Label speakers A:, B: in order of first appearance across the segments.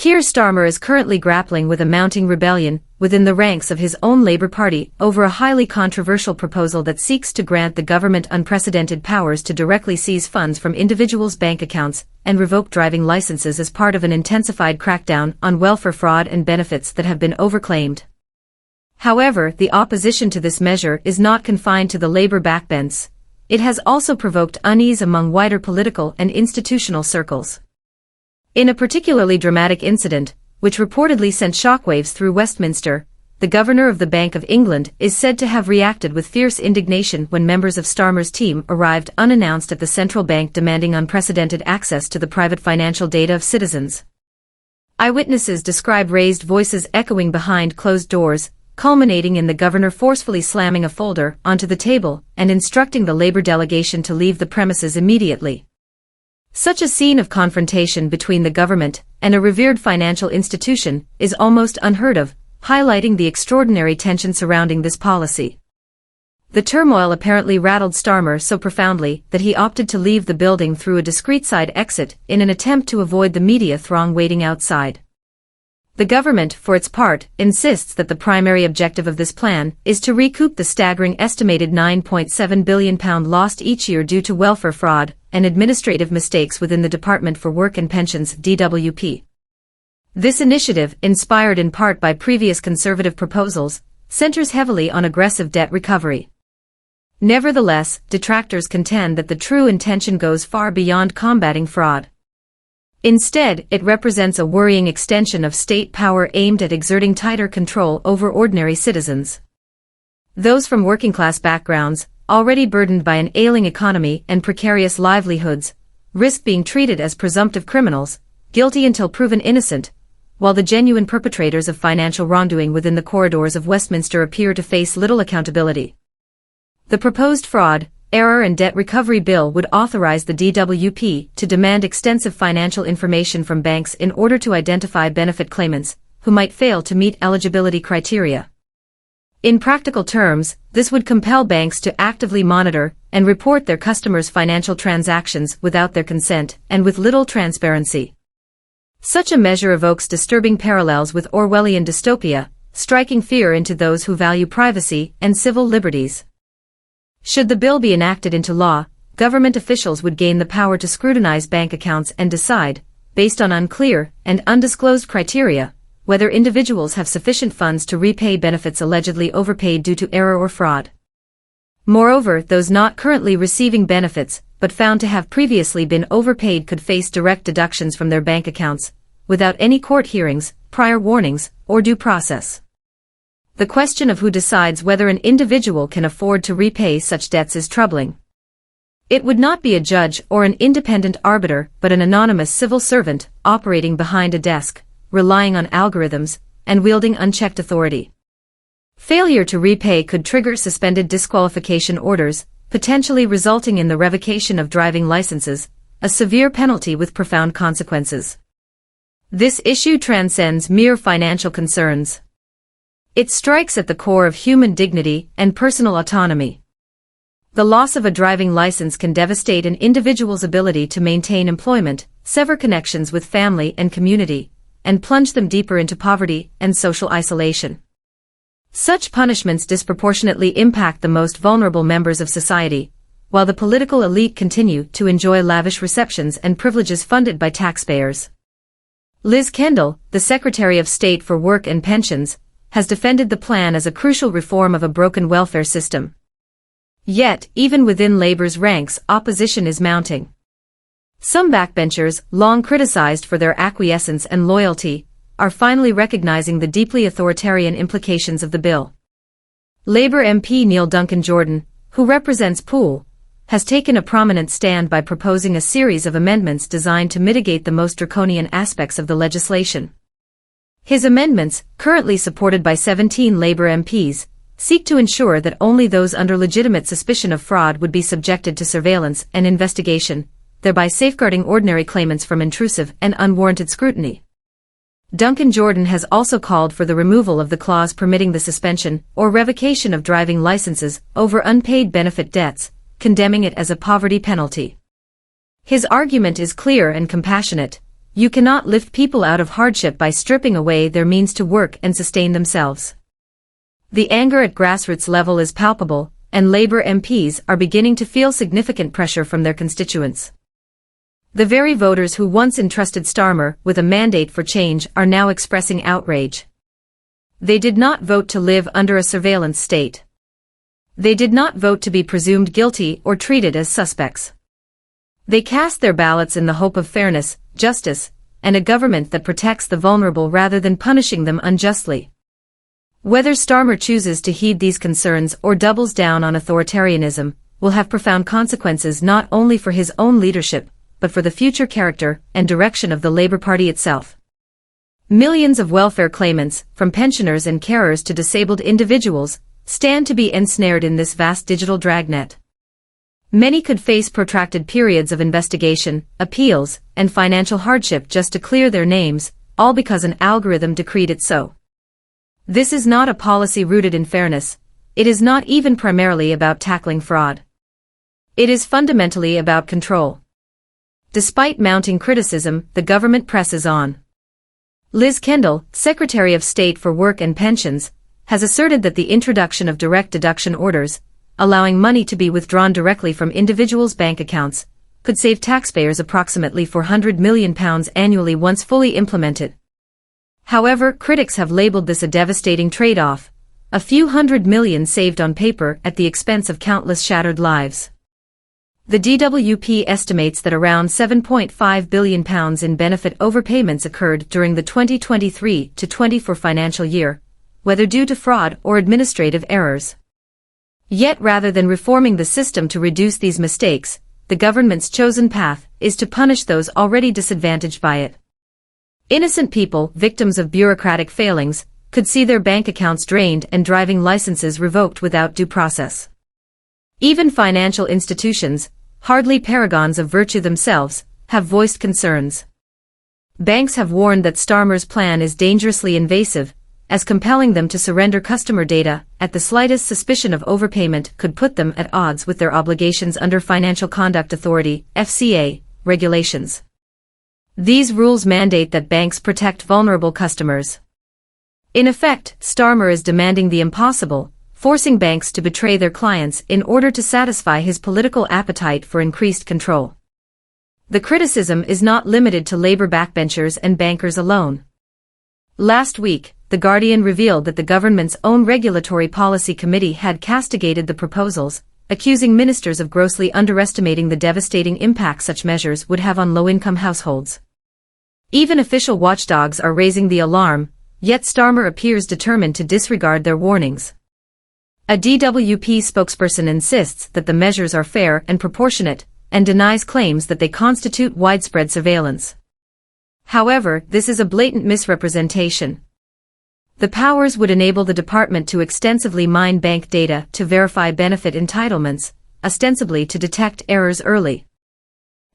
A: Keir Starmer is currently grappling with a mounting rebellion within the ranks of his own Labour Party over a highly controversial proposal that seeks to grant the government unprecedented powers to directly seize funds from individuals' bank accounts and revoke driving licenses as part of an intensified crackdown on welfare fraud and benefits that have been overclaimed. However, the opposition to this measure is not confined to the Labour backbench. It has also provoked unease among wider political and institutional circles. In a particularly dramatic incident, which reportedly sent shockwaves through Westminster, the Governor of the Bank of England is said to have reacted with fierce indignation when members of Starmer's team arrived unannounced at the central bank demanding unprecedented access to the private financial data of citizens. Eyewitnesses describe raised voices echoing behind closed doors, culminating in the governor forcefully slamming a folder onto the table and instructing the Labour delegation to leave the premises immediately. Such a scene of confrontation between the government and a revered financial institution is almost unheard of, highlighting the extraordinary tension surrounding this policy. The turmoil apparently rattled Starmer so profoundly that he opted to leave the building through a discreet side exit in an attempt to avoid the media throng waiting outside. The government, for its part, insists that the primary objective of this plan is to recoup the staggering estimated £9.7 billion lost each year due to welfare fraud and administrative mistakes within the Department for Work and Pensions (DWP). This initiative, inspired in part by previous Conservative proposals, centres heavily on aggressive debt recovery. Nevertheless, detractors contend that the true intention goes far beyond combating fraud. Instead, it represents a worrying extension of state power aimed at exerting tighter control over ordinary citizens. Those from working-class backgrounds, already burdened by an ailing economy and precarious livelihoods, risk being treated as presumptive criminals, guilty until proven innocent, while the genuine perpetrators of financial wrongdoing within the corridors of Westminster appear to face little accountability. The proposed fraud, error and debt recovery bill would authorize the DWP to demand extensive financial information from banks in order to identify benefit claimants who might fail to meet eligibility criteria. In practical terms, this would compel banks to actively monitor and report their customers' financial transactions without their consent and with little transparency. Such a measure evokes disturbing parallels with Orwellian dystopia, striking fear into those who value privacy and civil liberties. Should the bill be enacted into law, government officials would gain the power to scrutinize bank accounts and decide, based on unclear and undisclosed criteria, whether individuals have sufficient funds to repay benefits allegedly overpaid due to error or fraud. Moreover, those not currently receiving benefits, but found to have previously been overpaid could face direct deductions from their bank accounts, without any court hearings, prior warnings, or due process. The question of who decides whether an individual can afford to repay such debts is troubling. It would not be a judge or an independent arbiter but an anonymous civil servant operating behind a desk, relying on algorithms, and wielding unchecked authority. Failure to repay could trigger suspended disqualification orders, potentially resulting in the revocation of driving licenses, a severe penalty with profound consequences. This issue transcends mere financial concerns. It strikes at the core of human dignity and personal autonomy. The loss of a driving license can devastate an individual's ability to maintain employment, sever connections with family and community, and plunge them deeper into poverty and social isolation. Such punishments disproportionately impact the most vulnerable members of society, while the political elite continue to enjoy lavish receptions and privileges funded by taxpayers. Liz Kendall, the Secretary of State for Work and Pensions, has defended the plan as a crucial reform of a broken welfare system. Yet, even within Labour's ranks, opposition is mounting. Some backbenchers, long criticized for their acquiescence and loyalty, are finally recognizing the deeply authoritarian implications of the bill. Labour MP Neil Duncan-Jordan, who represents Poole, has taken a prominent stand by proposing a series of amendments designed to mitigate the most draconian aspects of the legislation. His amendments, currently supported by 17 Labour MPs, seek to ensure that only those under legitimate suspicion of fraud would be subjected to surveillance and investigation, thereby safeguarding ordinary claimants from intrusive and unwarranted scrutiny. Duncan-Jordan has also called for the removal of the clause permitting the suspension or revocation of driving licenses over unpaid benefit debts, condemning it as a poverty penalty. His argument is clear and compassionate. You cannot lift people out of hardship by stripping away their means to work and sustain themselves. The anger at grassroots level is palpable, and Labour MPs are beginning to feel significant pressure from their constituents. The very voters who once entrusted Starmer with a mandate for change are now expressing outrage. They did not vote to live under a surveillance state. They did not vote to be presumed guilty or treated as suspects. They cast their ballots in the hope of fairness, justice, and a government that protects the vulnerable rather than punishing them unjustly. Whether Starmer chooses to heed these concerns or doubles down on authoritarianism will have profound consequences not only for his own leadership, but for the future character and direction of the Labour Party itself. Millions of welfare claimants, from pensioners and carers to disabled individuals, stand to be ensnared in this vast digital dragnet. Many could face protracted periods of investigation, appeals, and financial hardship just to clear their names, all because an algorithm decreed it so. This is not a policy rooted in fairness. It is not even primarily about tackling fraud. It is fundamentally about control. Despite mounting criticism, the government presses on. Liz Kendall, Secretary of State for Work and Pensions, has asserted that the introduction of direct deduction orders, allowing money to be withdrawn directly from individuals' bank accounts, could save taxpayers approximately £400 million annually once fully implemented. However, critics have labeled this a devastating trade-off, a few $100 million saved on paper at the expense of countless shattered lives. The DWP estimates that around £7.5 billion in benefit overpayments occurred during the 2023-24 financial year, whether due to fraud or administrative errors. Yet rather than reforming the system to reduce these mistakes, the government's chosen path is to punish those already disadvantaged by it. Innocent people, victims of bureaucratic failings, could see their bank accounts drained and driving licenses revoked without due process. Even financial institutions, hardly paragons of virtue themselves, have voiced concerns. Banks have warned that Starmer's plan is dangerously invasive, as compelling them to surrender customer data at the slightest suspicion of overpayment could put them at odds with their obligations under Financial Conduct Authority (FCA) regulations. These rules mandate that banks protect vulnerable customers. In effect, Starmer is demanding the impossible, forcing banks to betray their clients in order to satisfy his political appetite for increased control. The criticism is not limited to Labour backbenchers and bankers alone. Last week, The Guardian revealed that the government's own Regulatory Policy Committee had castigated the proposals, accusing ministers of grossly underestimating the devastating impact such measures would have on low-income households. Even official watchdogs are raising the alarm, yet Starmer appears determined to disregard their warnings. A DWP spokesperson insists that the measures are fair and proportionate, and denies claims that they constitute widespread surveillance. However, this is a blatant misrepresentation. The powers would enable the department to extensively mine bank data to verify benefit entitlements, ostensibly to detect errors early.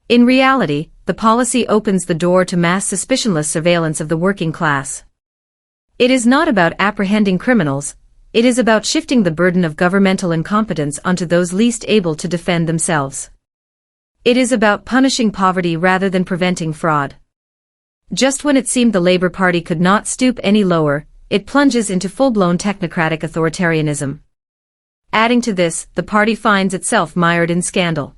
A: In reality, the policy opens the door to mass suspicionless surveillance of the working class. It is not about apprehending criminals. It is about shifting the burden of governmental incompetence onto those least able to defend themselves. It is about punishing poverty rather than preventing fraud. Just when it seemed the Labour Party could not stoop any lower, it plunges into full-blown technocratic authoritarianism. Adding to this, the party finds itself mired in scandal.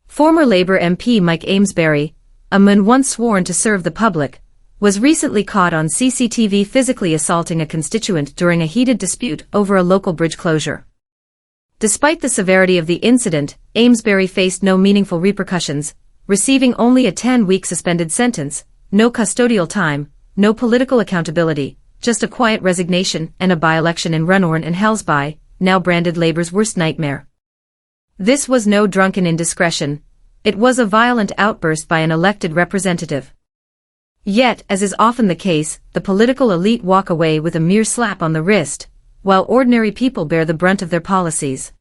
A: Former Labour MP Mike Amesbury, a man once sworn to serve the public, was recently caught on CCTV physically assaulting a constituent during a heated dispute over a local bridge closure. Despite the severity of the incident, Amesbury faced no meaningful repercussions, receiving only a 10-week suspended sentence, no custodial time, no political accountability, just a quiet resignation and a by-election in Runcorn and Hellesby, now branded Labour's worst nightmare. This was no drunken indiscretion. It was a violent outburst by an elected representative. Yet, as is often the case, the political elite walk away with a mere slap on the wrist, while ordinary people bear the brunt of their policies.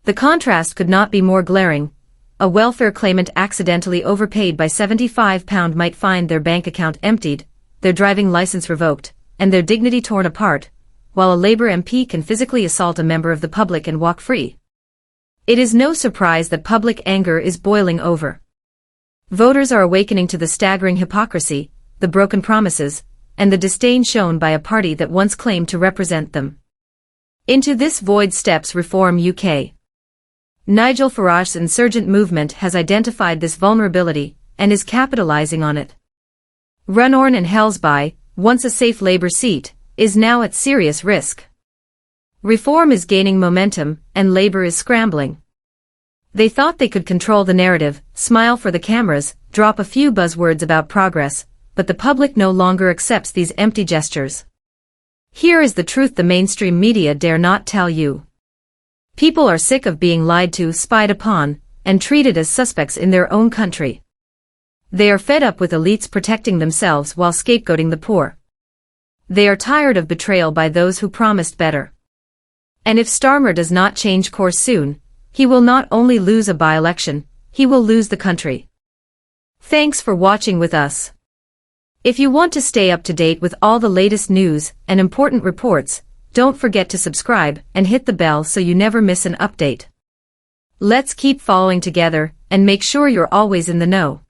A: The contrast could not be more glaring. A welfare claimant accidentally overpaid by £75 might find their bank account emptied, their driving license revoked, and their dignity torn apart, while a Labour MP can physically assault a member of the public and walk free. It is no surprise that public anger is boiling over. Voters are awakening to the staggering hypocrisy, the broken promises, and the disdain shown by a party that once claimed to represent them. Into this void steps Reform UK. Nigel Farage's insurgent movement has identified this vulnerability and is capitalizing on it. Runcorn and Hellesby, once a safe Labour seat, is now at serious risk. Reform is gaining momentum, and Labour is scrambling. They thought they could control the narrative, smile for the cameras, drop a few buzzwords about progress, but the public no longer accepts these empty gestures. Here is the truth the mainstream media dare not tell you. People are sick of being lied to, spied upon, and treated as suspects in their own country. They are fed up with elites protecting themselves while scapegoating the poor. They are tired of betrayal by those who promised better. And if Starmer does not change course soon, he will not only lose a by-election, he will lose the country. Thanks for watching with us. If you want to stay up to date with all the latest news and important reports, don't forget to subscribe and hit the bell so you never miss an update. Let's keep following together and make sure you're always in the know.